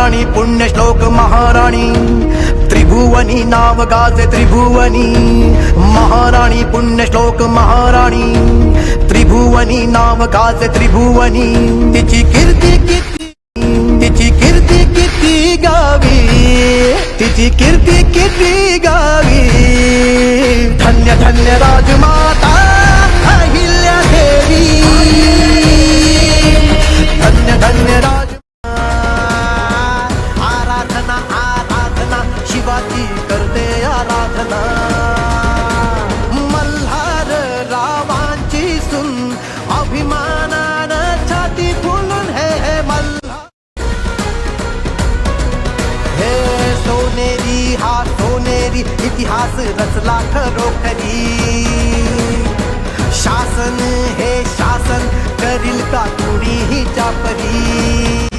महाराणी पुण्यश्लोक महाराणी त्रिभुवनी नाव गाजे त्रिभुवनी महाराणी पुण्यश्लोक महाराणी त्रिभुवनी नाव गाजे त्रिभुवनी तिची कीर्ती किती गावी तिची कीर्ती किती गावी धन्य धन्य राजमाता अहिल्या देवी धन्य धन्य राज आराधना आराधना शिवाची करते आराधना मल्हार रावांची सुन अभिमानानं छाती फुलून हे मल्हार हे सोनेरी हा सोनेरी इतिहास रचला खरोखरी शासन हे शासन करील का कुणीही चापरी